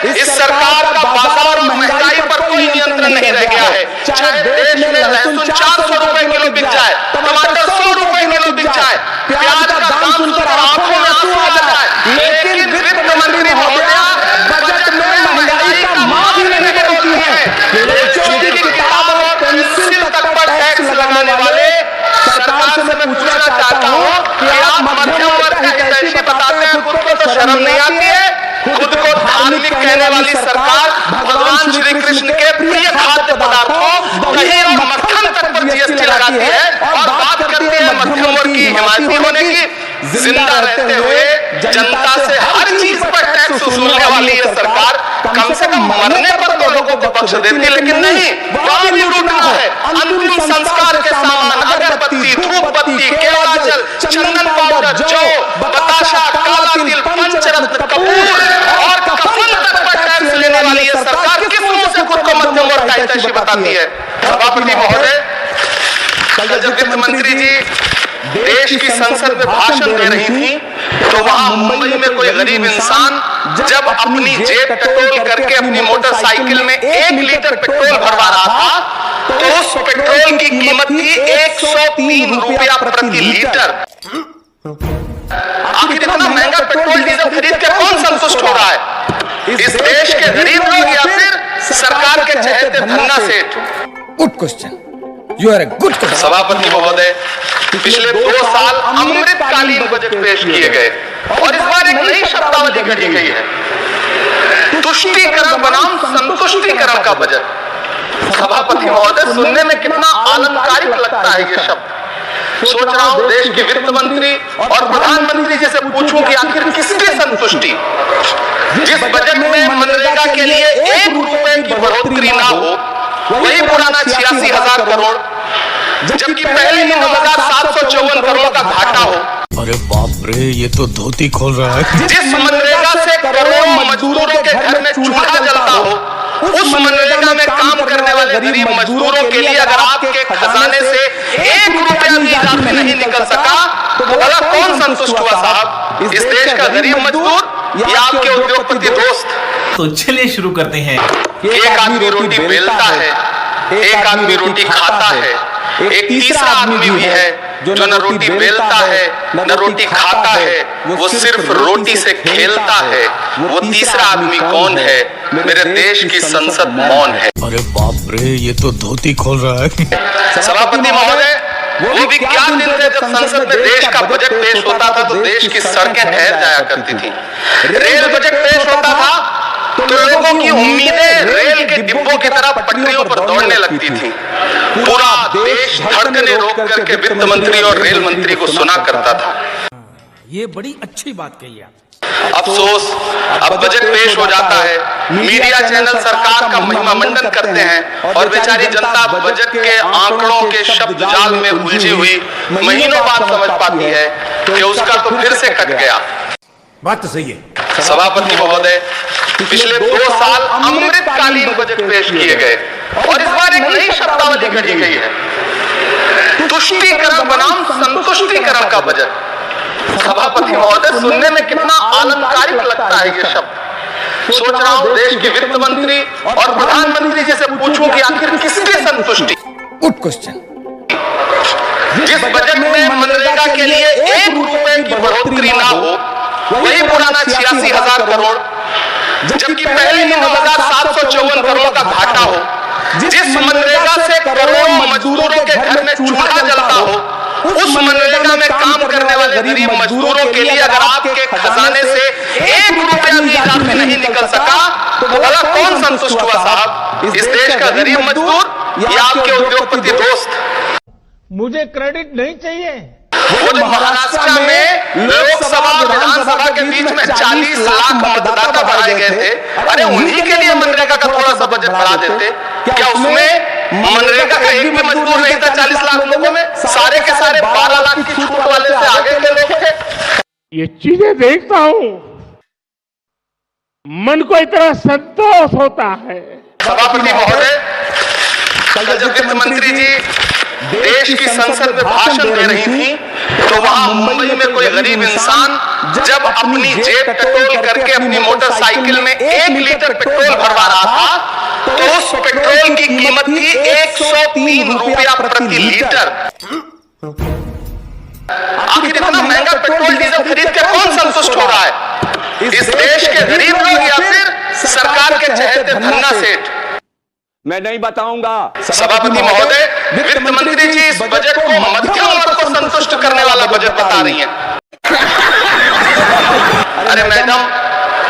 इस सरकार का बाजार और महंगाई पर कोई नियंत्रण नहीं रह गया है। चाहे देश में लहसुन 400 रुपए किलो बिक जाए, टमाटर 100 रुपए किलो बिक जाए, प्याज का दाम सुनकर आंखों में आंसू आ जाए, लेकिन वित्त मंत्री महोदया बजट में महंगाई का मां भी नहीं बोलती है। बच्चों की किताब और पेंसिल तक पर टैक्स लगाने वाले सरकार से मैं पूछना चाहता हूं कि आप मध्यम वर्ग का हितैषी बताते हैं, खुद को तो शर्म नहीं आती है? खुद को धार्मिक कहने वाली सरकार भगवान श्री कृष्ण के प्रिय खाद्य पदार्थों दही और मक्खन तक पर जीएसटी लगाती है और बात करती है मध्यम वर्ग की हिमायती होने की। जिंदा रहते हुए जनता से हर चीज पर टैक्स वसूलने वाली ये सरकार कम से कम मरने पर तो लोगों को बख्श देती है, लेकिन नहीं, वहां भी लूटना है। अंतिम संस्कार के सामान अगरबत्ती, धूप बत्ती, केला जल, चंदन पाउडर, जौ, बताशा, काला तिल, पंचरत्न, कपूर और कफन तक पर टैक्स लेने वाली ये सरकार किस मुंह से खुद को मध्यम वर्ग का हितैषी बताती है? सभापति महोदय, कल जब वित्त मंत्री जी देश की संसद में भाषण दे रही थी तो वहां मुंबई में कोई गरीब इंसान जब अपनी जेब टटोल करके अपनी मोटरसाइकिल में 1 लीटर पेट्रोल भरवा रहा था तो उस पेट्रोल की कीमत थी 103 रुपया प्रति लीटर। आखिर इतना महंगा पेट्रोल डीजल खरीद के कौन संतुष्ट हो रहा है? इस देश के गरीब लोग या फिर सरकार के चहेते धन्ना सेठ? Good question, you are a good question. सभापति महोदय, पिछले 2 साल अमृतकालीन बजट पेश किए गए और इस बार एक नई शब्दावली घड़ी गई है, तुष्टीकरण बनाम संतुष्टीकरण का बजट। सभापति महोदय, सुनने में कितना आलंकारिक लगता है ये शब्द। सोच रहा हूं देश के वित्त मंत्री और प्रधानमंत्री जी से पूछूं कि आखिर किसकी संतुष्टि? जिस बजट में मनरेगा के लिए 1 रुपए की बढ़ोतरी ना हो, वही पुराना 86,000 करोड़, जबकि पहले ही 9,754 करोड़ का घाटा हो। अरे बाप रे, ये तो धोती खोल रहा है। जिस मनरेगा से करोड़ों मजदूरों के घर में चूल्हा जलता हो, उस मनरेगा में काम करने वाले गरीब मजदूरों के लिए अगर आपके खजाने से 1 रुपया भी इजाफा नहीं निकल सका तो भला कौन संतुष्ट हुआ साहब? इस देश का गरीब मजदूर या आपके उद्योगपति दोस्त? तो चलिए शुरू करते हैं। एक आदमी रोटी बेलता है, एक आदमी रोटी खाता है, एक तीसरा आदमी भी है जो न रोटी बेलता है न रोटी खाता है, वो सिर्फ रोटी से खेलता है। वो तीसरा आदमी कौन है? मेरे देश की संसद मौन है। अरे बाप रे, ये तो धोती खोल रहा है। सभापति महोदय, वो भी क्या दिन थे जब संसद में देश का बजट पेश होता था तो देश की सड़कें ठहर जाया करती थी। रेल बजट पेश होता था तो लोगों की उम्मीदें रेल के डिब्बों की तरह पटरियों पर दौड़ने लगती थी। पूरा देश धड़कने रोक करके वित्त मंत्री और रेल मंत्री को सुना करता था। ये बड़ी अच्छी बात कही आप। अफसोस, अब बजट पेश हो जाता है, मीडिया चैनल सरकार का महिमा मंडन करते हैं और बेचारी जनता बजट के आंकड़ों के शब्द जाल में उलझी हुई महीनों बाद समझ पाती है कि उसका तो फिर से कट गया। बात तो सही है। सभापति महोदय, पिछले 2 साल अमृतकालीन बजट पेश किए गए और इस बार एक नई शब्दावली घड़ी गई है, तुष्टीकरण बनाम संतुष्टीकरण का बजट। सभापति महोदय, सुनने में कितना आलंकारिक लगता है ये शब्द। सोच रहा हूं देश के वित्त मंत्री और प्रधानमंत्री जी से पूछूं कि आखिर किसकी संतुष्टि? Good question. जिस बजट में मनरेगा के लिए 1 रुपए की बढ़ोतरी ना हो, वही पुराना 86,000 करोड़, जबकि पहले ही 9,754 करोड़ का घाटा हो। जिस मनरेगा से करोड़ों मजदूरों के घर में चूल्हा जलता हो, उस मनरेगा में काम करने वाले गरीब मजदूरों के लिए अगर आपके खजाने से 1 रुपया भी इजाफा नहीं निकल सका तो भला कौन संतुष्ट हुआ साहब? इस देश का गरीब मजदूर या आपके उद्योगपति दोस्त? मुझे क्रेडिट नहीं चाहिए। वो जो महाराष्ट्र में लोकसभा और विधानसभा के बीच में 40 लाख मतदाता बढ़ाए गए थे, अरे उन्हीं के लिए मनरेगा का थोड़ा सा बजट बढ़ा देते। क्या उसमें मनरेगा का एक भी मजदूर नहीं था 40 लाख लोगों में? सारे के सारे 12 लाख की छूट वाले से आगे के लोग थे। ये चीजें देखता हूं, मन को इतना संतोष होता है। सभापति महोदय, कल जब वित्त मंत्री जी देश की संसद में भाषण दे रही थी तो वहां मुंबई में कोई गरीब इंसान जब अपनी जेब टटोल करके अपनी मोटरसाइकिल में 1 लीटर लीटर पेट्रोल भरवा रहा था तो उस पेट्रोल की कीमत थी 103 रुपया प्रति लीटर। आखिर इतना महंगा पेट्रोल डीजल खरीद के कौन संतुष्ट हो रहा है? इस देश के गरीब लोग या फिर सरकार के चहेते धन्ना सेठ? मैं नहीं बताऊंगा। सभापति महोदय, वित्त मंत्री जी इस बजट को मध्यम वर्ग को संतुष्ट करने वाला बजट बता रही हैं। अरे मैडम,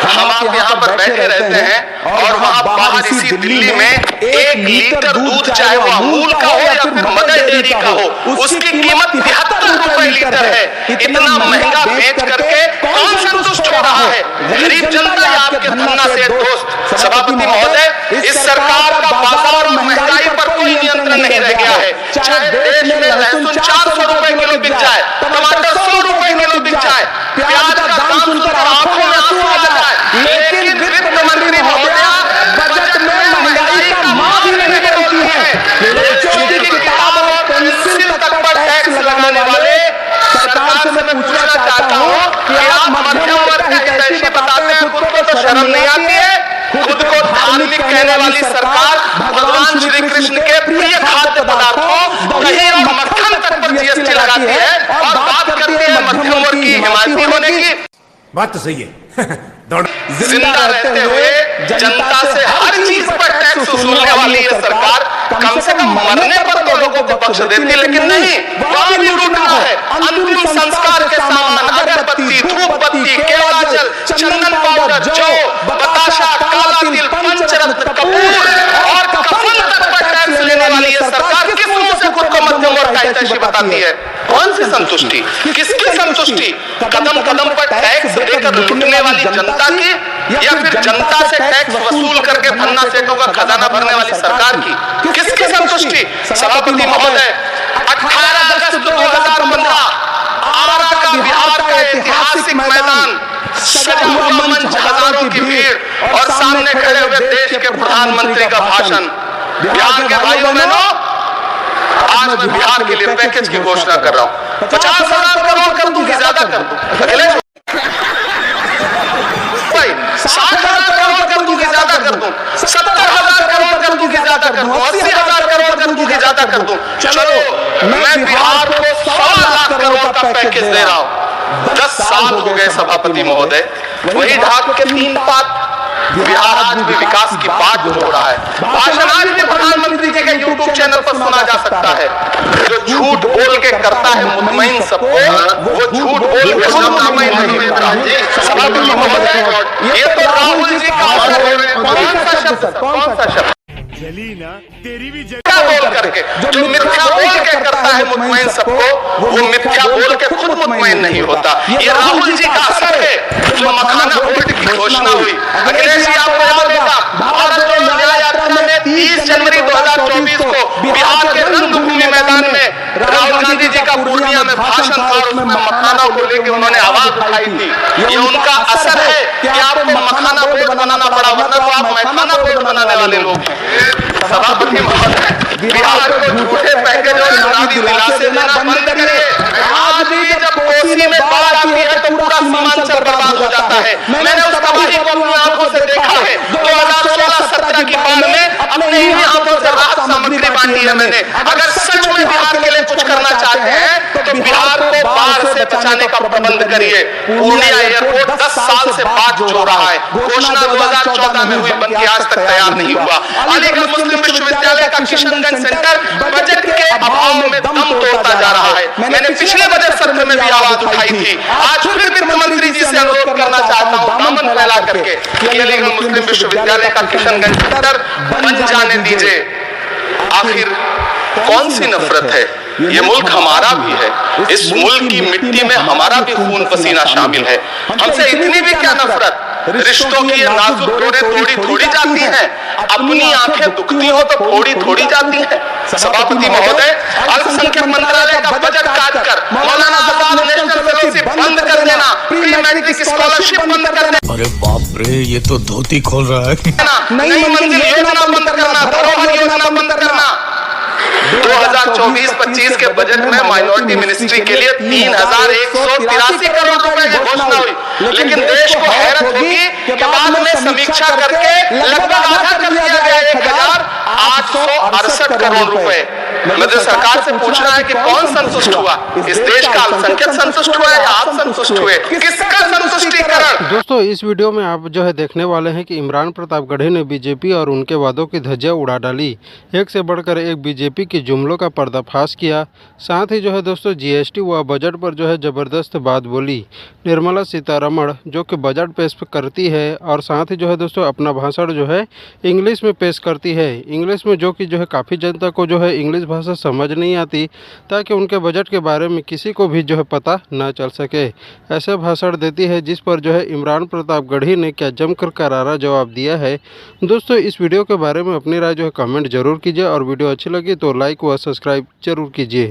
हम आप यहाँ पर बैठे रहते हैं और वहां बाहर इसी दिल्ली में 1 लीटर दूध, चाहे वो अमूल का हो या फिर मदर डेयरी का हो, उसकी कीमत 73 रुपए लीटर है। इतना महंगा बेच करके कौन संतुष्ट हो रहा है? गरीब जनता या आपके धन्ना से दोस्त? सभापति महोदय, इस सरकार का बाजार और महंगाई पर कोई नियंत्रण नहीं रह गया है। चाहे देश में लहसुन 400 रुपए किलो बिक जाए, टमाटर 100 रुपए किलो बिक जाए, प्याज का दाम सुनकर आंखों में आंसू आ जाए, लेकिन वित्त मंत्री महोदया बजट में महंगाई का मां भी नहीं बोलती है। बच्चों की किताब और पेंसिल तक पर टैक्स लगाने वाले सरकार से मैं पूछना चाहता हूं कि आप मध्यम वर्ग का हितैषी बताते हैं, खुद को तो शर्म नहीं आती है? खुद को धार्मिक कहने वाली सरकार भगवान श्री कृष्ण के प्रिय खाद्य पदार्थों दही और मक्खन तक पर जीएसटी लगाती है और बात करती है मध्यम वर्ग की हिमायती होने की। बात तो सही है। जिंदा रहते हुए जनता से हर चीज पर टैक्स वसूलने वाली ये सरकार कम से कम मरने पर तो लोगों को बख्श देती, लेकिन नहीं, वहां भी लूटना है। अंतिम संस्कार के सामान अगरबत्ती, धूप बत्ती, केला जल, चंदन पाउडर, जौ, बताशा, काला तिल, पंचरत्न, कपूर और कफन तक पर टैक्स लेने वाली ये सरकार किस मुंह से खुद को मध्यम वर्ग का हितैषी बताती है? कौन सी संतुष्टि, किसकी संतुष्टि? कदम कदम पर टैक्स देकर लूटने वाली जनता की या फिर जनता से टैक्स वसूल करके धन्ना सेठों का खजाना भरने वाली सरकार की? किसकी संतुष्टि? सभापति महोदय, 18 अगस्त 2015 आरा का बिहार का ऐतिहासिक मैदान, सजा हुआ मंच, हजारों की भीड़ और सामने खड़े हुए देश के प्रधानमंत्री का भाषण। बिहार के भाइयों बहनों, आज मैं बिहार के लिए पैकेज की घोषणा कर रहा हूं। 50,000 करोड़ कर दूं कि ज्यादा कर दूं? 60,000 करोड़ कर दूं कि ज्यादा कर दूं? 70,000 करोड़ कर दूं कि ज्यादा कर दूं? 80,000 करोड़ कर दूं कि ज्यादा कर दूं? चलो, मैं बिहार को 100 लाख करोड़ का पैकेज दे रहा हूं। 10 साल हो गए सभापति महोदय, वही ढाक के 3 पात। बिहार आज भी विकास की बात हो रहा है। भाषण आज भी प्रधानमंत्री जी के यूट्यूब चैनल पर सुना जा सकता है। जो झूठ बोल के करता है मुतमईन सबको, वो झूठ बोल के खुद मुतमईन नहीं होता। सभापति महोदय, ये तो राहुल जी का कौन सा शब्द बोल करके, जो मिथ्या बोल के करता है मुतमईन सबको, वो मिथ्या बोल के खुद मुतमईन नहीं होता। ये राहुल जी का असर है। जो मखाना बोर्ड की घोषणा हुई, अखिलेश जी आपको याद होगा, भारत जोड़ो न्याय यात्रा में 30 जनवरी 2024 को बिहार के रंगभूमि मैदान में राहुल गांधी जी का पूर्णिया में भाषण था और उसमें मखाना को लेकर उन्होंने आवाज उठाई थी। ये उनका असर है कि आपको मखाना बोर्ड बनाना पड़ा, वरना तो आप मखाना बोर्ड बनाने वाले लोग हैं। सभापति महोदय, बिहार को झूठे पैकेज और चुनावी दिलासे देना बंद करिए। आज भी जब कोसी में बाढ़ आती है तो पूरा सीमांचल बर्बाद हो जाता है। मैंने उस तबाही को अपनी आंखों से देखा है। 2016-17 की बाढ़ में अपने ही आंखों से राहत सामग्री बांटी है मैंने। अगर सच में बिहार के लिए कुछ करना चाहते हैं तो बिहार को बाढ़ से बचाने का प्रबंध करिए। पूर्णिया एयरपोर्ट 10 साल से बात जो रहा है, घोषणा 2014 में हुई, बनके आज तक तैयार नहीं हुआ। अलीगढ़ मुस्लिम विश्वविद्यालय का किशनगंज सेंटर बजट के अभाव में दम तोड़ता जा रहा है। मैंने पिछले बजट सत्र में भी आवाज उठाई थी। आज फिर वित्त मंत्री जी से अनुरोध करना चाहता हूं, दामन फैला करके, कि अलीगढ़ मुस्लिम विश्वविद्यालय का किशनगंज सेंटर बन जाने दीजिए। आखिर कौन सी नफरत है? ये मुल्क हमारा भी है। इस मुल्क की मिट्टी में हमारा भी खून पसीना शामिल है। हमसे इतनी भी क्या नफरत? रिश्तों की ये नाजुक डोरें थोड़ी जाती हैं। अपनी आंखें दुखती हो तो थोड़ी जाती हैं। सभापति महोदय, अल्पसंख्यक मंत्रालय का बजट काट कर मौलाना आजाद नेशनल फेलोशिप बंद कर देना, प्री मैट्रिक स्कॉलरशिप बंद कर देना। अरे बाप रे, ये तो धोती खोल रहा है। नई मंजिल योजना बंद करना, धरोहर योजना बंद करना। 2024-25 के बजट में माइनॉरिटी मिनिस्ट्री के लिए 3,183 करोड़ रुपए की घोषणा हुई, लेकिन देश को हैरत होगी कि बाद में समीक्षा करके लगभग आधा कर दिया गया 1,868 करोड़ रुपए। मुझे सरकार से पूछना है कि कौन संतुष्ट हुआ? इस देश का अल्पसंख्यक संतुष्ट हुआ या आप संतुष्ट हुए? किसका संतुष्टिकरण? दोस्तों इस वीडियो में आप जो है देखने वाले हैं कि इमरान प्रतापगढ़ी ने बीजेपी और उनके वादों की धज्जियां उड़ा डाली। एक से बढ़कर एक बीजेपी की जुमलों का पर्दाफाश किया। साथ ही जो है दोस्तों जीएसटी व बजट पर जो है ज़बरदस्त बात बोली। निर्मला सीतारमण जो कि बजट पेश करती है और साथ ही जो है दोस्तों अपना भाषण जो है इंग्लिश में पेश करती है। इंग्लिश में जो कि जो है काफ़ी जनता को जो है इंग्लिश भाषा समझ नहीं आती, ताकि उनके बजट के बारे में किसी को भी जो है पता ना चल सके। ऐसे भाषण देती है जिस पर जो है इमरान प्रतापगढ़ी ने क्या जमकर करारा जवाब दिया है। दोस्तों इस वीडियो के बारे में अपनी राय जो है कमेंट जरूर कीजिए और वीडियो अच्छी लगी तो लाइक व सब्सक्राइब जरूर कीजिए।